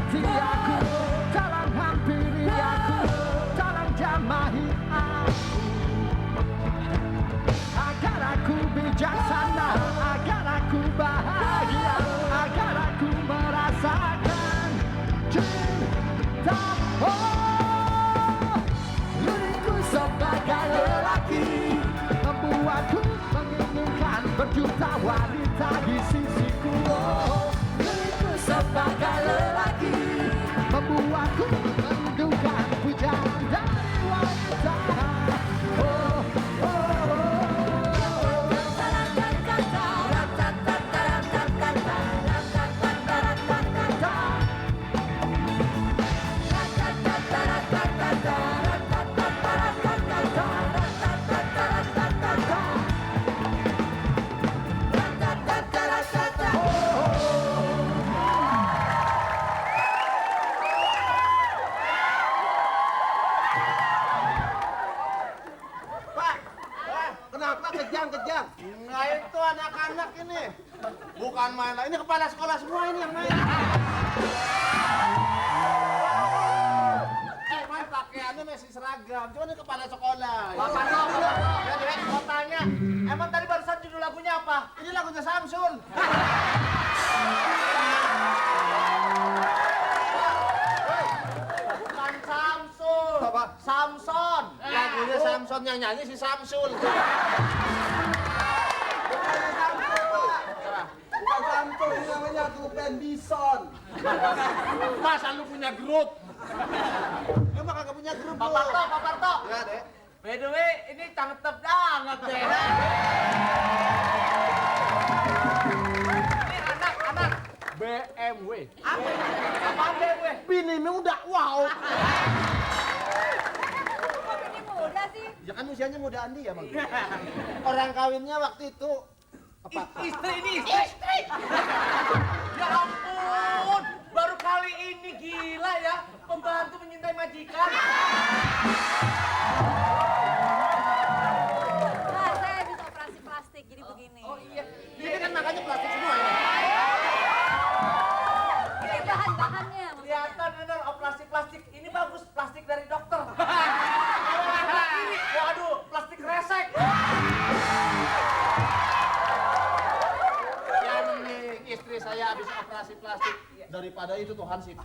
dekati aku, tolong hampiri aku, tolong jamahi aku, agar aku bijaksana, agar aku bahagia, agar aku merasakan cinta. Oh, diriku sebagai lelaki membuatku menginginkan berjuta wanita di sisiku. Oh, diriku sebagai lelaki membuatku merindukan pujian dari wanita. Oh, oh, oh. Kenapa kejang-kejang? Nah itu anak-anak ini. Bukan main lah, ini kepala sekolah semua ini yang main. Main pakaiannya masih seragam, cuma ini kepala sekolah. Bapak ya Dek, mau tanya, emang tadi barusan judul lagunya apa? Ini lagunya Samsul. Bukan Samsul. Apa? Samson. Lagunya Samson yang nyanyi si Samsul. Bukan Samsul, ini namanya grup band Bison. Masa lu punya grup? Lu mah kagak punya grup. Pak Parto. Ya, Dek. By the way, ini cakep banget deh. Ini anak BMW. apa BMW? Bini udah wow. Kok ini muda sih? Ya kan usianya mudaan dia, Bang. Orang kawinnya waktu itu apa? Istri ini istri. Ya ampun, baru kali ini gila ya pembantu menyintai majikan. Nah, saya bisa operasi plastik, jadi begini. Oh iya, Ini kan makanya plastik semua ya. Ini bahan-bahannya maksudnya. kelihatan bener operasi plastik. Ini bagus, plastik dari dokter. Kalau ini, waduh, plastik resek. Yang penting istri saya habis operasi plastik. Daripada itu tuh Hansip.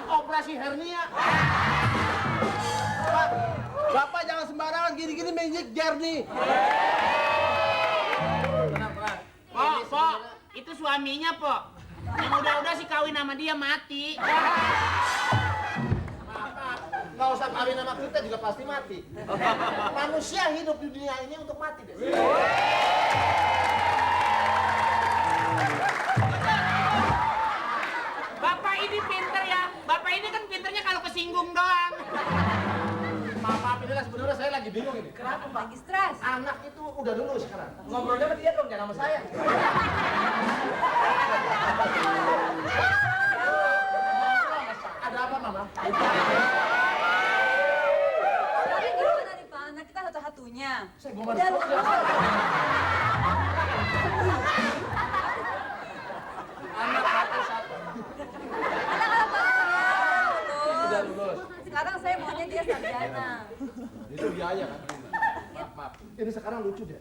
Operasi hernia. Pak, Bapak jangan sembarangan gini-gini menjijik nih. Pok, itu suaminya, Pok. Yang udah-udah sih kawin sama dia mati. Nggak usah kawin sama kita juga pasti mati. Manusia hidup di dunia ini untuk mati deh. Bapak ini pinter ya. Bapak ini kan pinternya kalau kesinggung doang. Maaf inilah sebenarnya saya lagi bingung ini. Kenapa, Pak? Lagi stres. Anak itu udah dulu sekarang. Ngobrolnya sama dia dong, jangan sama saya. Ada apa, Mama? Tapi gimana nih Pak, anak kita satu-satunya. Saya gua Udah masuk. lulus. Anak satu-satu. Anak-anak Pak, Udah lulus. sekarang saya maunya dia sarjana. Itu biaya kan? Maaf. Ini sekarang lucu deh.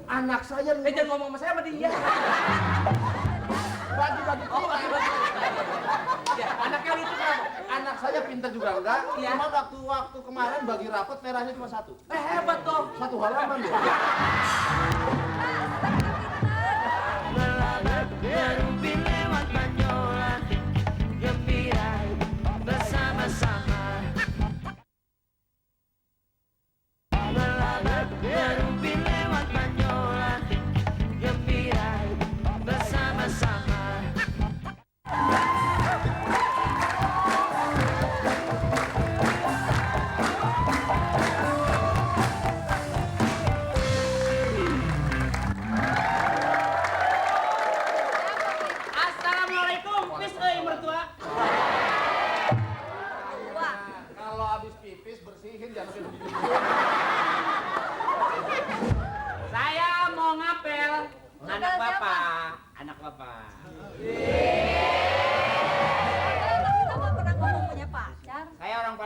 Anak saya Jangan ngomong sama saya sama dia. bagi-bagi Ya, anaknya lucu kan? Anak saya pintar juga enggak? Iya. Cuma waktu kemarin bagi rapot merahnya cuma satu. Hebat dong. Satu halaman deh. Berubin lewat manyolan gembira bersama-sama. Berubin lewat manyolan gembira bersama-sama. Assalamualaikum, pis mertua. Wah, Kalau habis pipis bersihin jangan sampai begini. Saya mau ngapel. Anak Ngapel siapa? bapak, anak bapak.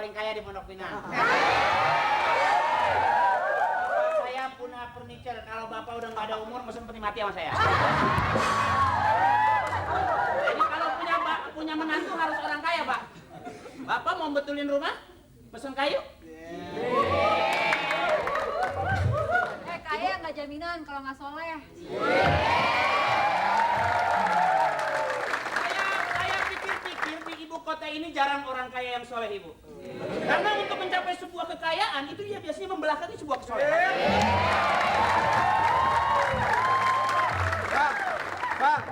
paling kaya di Pondok Pinang. Saya punya furniture. Kalau bapak udah nggak ada umur, mesen peti mati sama saya. Jadi kalau punya menantu harus orang kaya, Pak. Bapak mau betulin rumah, pesen kayu. Kaya nggak jaminan kalau nggak soleh. Saya pikir-pikir di ibu kota ini jarang orang kaya yang soleh, Ibu. Karena untuk mencapai sebuah kekayaan itu dia biasanya membelakangi sebuah kesolehan. Bang.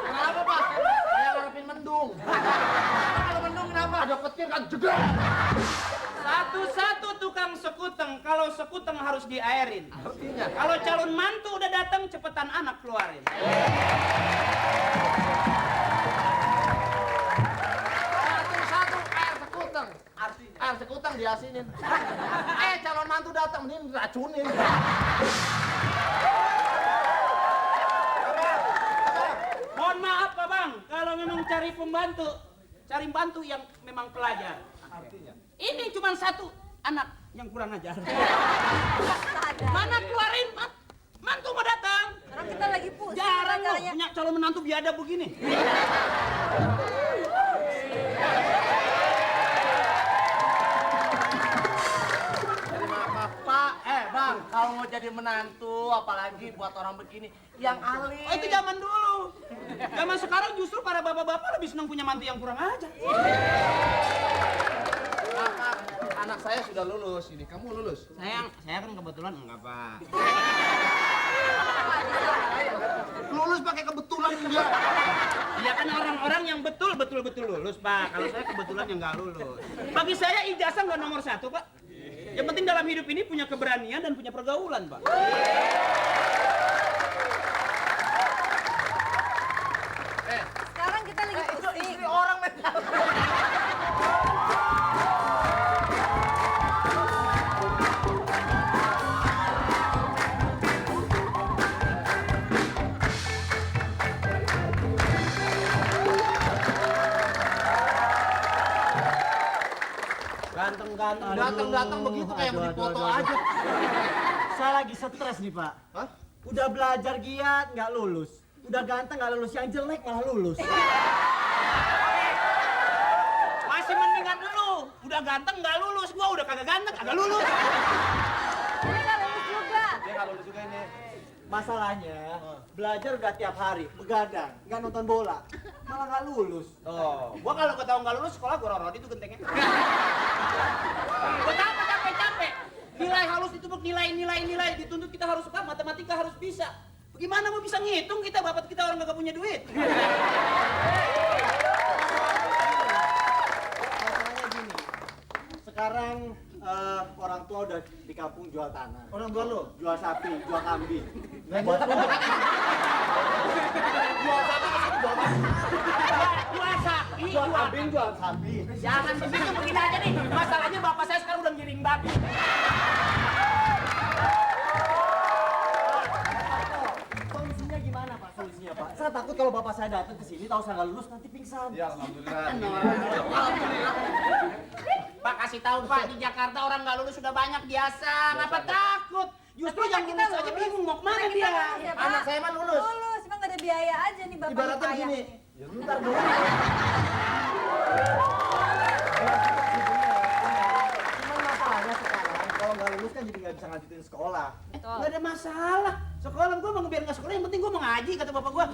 Kenapa, Pak? Saya ngarepin mendung. Kalau mendung kenapa? Ada petir kan juga. Satu-satu tukang sekuteng, kalau sekuteng harus diairin. Artinya. Kalau calon mantu udah datang, cepetan anak keluarin. Satu-satu air sekuteng. Air sekuteng diasinin. Calon mantu datang, ini racunin. Mohon maaf Pak Bang, kalau memang cari pembantu, cari bantu yang memang pelajar. Artinya. Ini cuma satu anak yang kurang ajar. Mana keluarin mantu mau datang? Sekarang kita lagi pusing. Jarang loh caranya. punya calon menantu biadab begini. Jadi maaf, Pak. Bang, kalau mau jadi menantu, apalagi buat orang begini, yang alim. Oh itu zaman dulu. Zaman sekarang justru para bapak-bapak lebih senang punya mantu yang kurang ajar. Maaf, anak saya sudah lulus ini. Kamu lulus? Saya kan kebetulan enggak, Pak. Lulus pakai kebetulan enggak? Ya kan orang-orang yang betul lulus, Pak. Kalau saya kebetulan yang nggak lulus. Bagi saya ijazah nggak nomor satu, Pak. Yang penting dalam hidup ini punya keberanian dan punya pergaulan, Pak. Sekarang kita lagi pusing. Istri orang mental. Datang begitu kayak mau dipoto aja. Saya lagi stres nih, Pak. Hah? Udah belajar giat, nggak lulus. Udah ganteng, nggak lulus. Yang jelek malah lulus. Masih mendingan lu. Udah ganteng nggak lulus. Gua udah kagak ganteng, kagak lulus. Ini nggak lulus juga. Dia nggak lulus juga ini. Masalahnya, belajar udah tiap hari, begadang, nggak nonton bola. Malah nggak lulus. Oh, gua kalau ketahuan nggak lulus sekolah gua rorot itu gentengnya. Gua tahu capek-capek. Nilai halus itu nilai dituntut kita harus suka, matematika harus bisa. Bagaimana mau bisa ngitung kita, bapak kita orang nggak punya duit. Masalahnya gini, sekarang orang tua udah di kampung jual tanah. Orang tua lu? Jual sapi, jual kambing. Jual sapi Jual kambing, jual sapi. Jangan begitu, begini aja nih. Masalahnya bapak saya sekarang udah ngiring babi. Solusinya gimana, Pak? Solusinya, Pak? Saya takut kalau bapak saya datang ke sini tahu saya nggak lulus nanti pingsan. Ya alhamdulillah. Pak kasih tahu Pak, di Jakarta orang nggak lulus sudah banyak biasa. Ngapa takut? Justru Tapi yang kita lulus aja lulus. bingung mau kemana Kita dia. lulus ya, Pak. Anak saya mah lulus. Lulus, emang nggak ada biaya aja nih bapak Ibaratnya kaya. gini. Ya ntar dulu. Cuman masalahnya sekarang kalau nggak lulus kan jadi nggak bisa lanjutin sekolah. Betul. Nggak ada masalah. Sekolah gua mau biar nggak sekolah, yang penting gua mau ngaji kata bapak gua.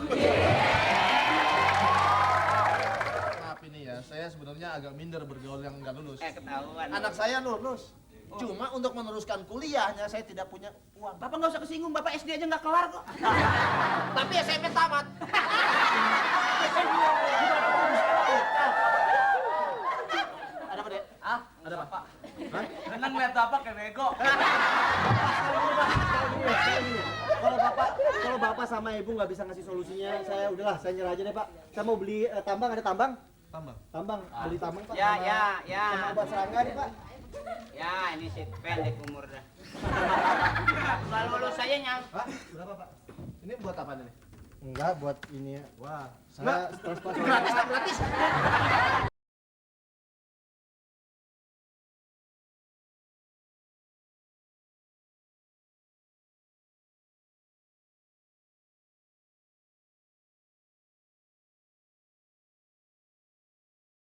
Maaf ini ya, saya sebenarnya agak minder bergaul yang nggak lulus. Ketahuan. Anak saya lulus. Cuma untuk meneruskan kuliahnya saya tidak punya uang. Bapak nggak usah kesinggung, bapak SD aja nggak kelar kok. Tapi SMP tamat. Ada apa, Dek? Ada apa, Pak? Seneng lihat Bapak kayak bego. Kalau bapak sama ibu nggak bisa ngasih solusinya, saya nyerah aja deh, Pak. Saya mau beli tambang, ada tambang? Tambang. Beli tambang, Pak. Ya, sama- ya. Sama obat serangga nih, Pak. Ya ini sih pendek umur dah. Nggak lulus aja nyam. Pak, berapa Pak? Ini buat apa nih? Enggak, buat ini. Wah, saya stres Pak. Gratis tak gratis?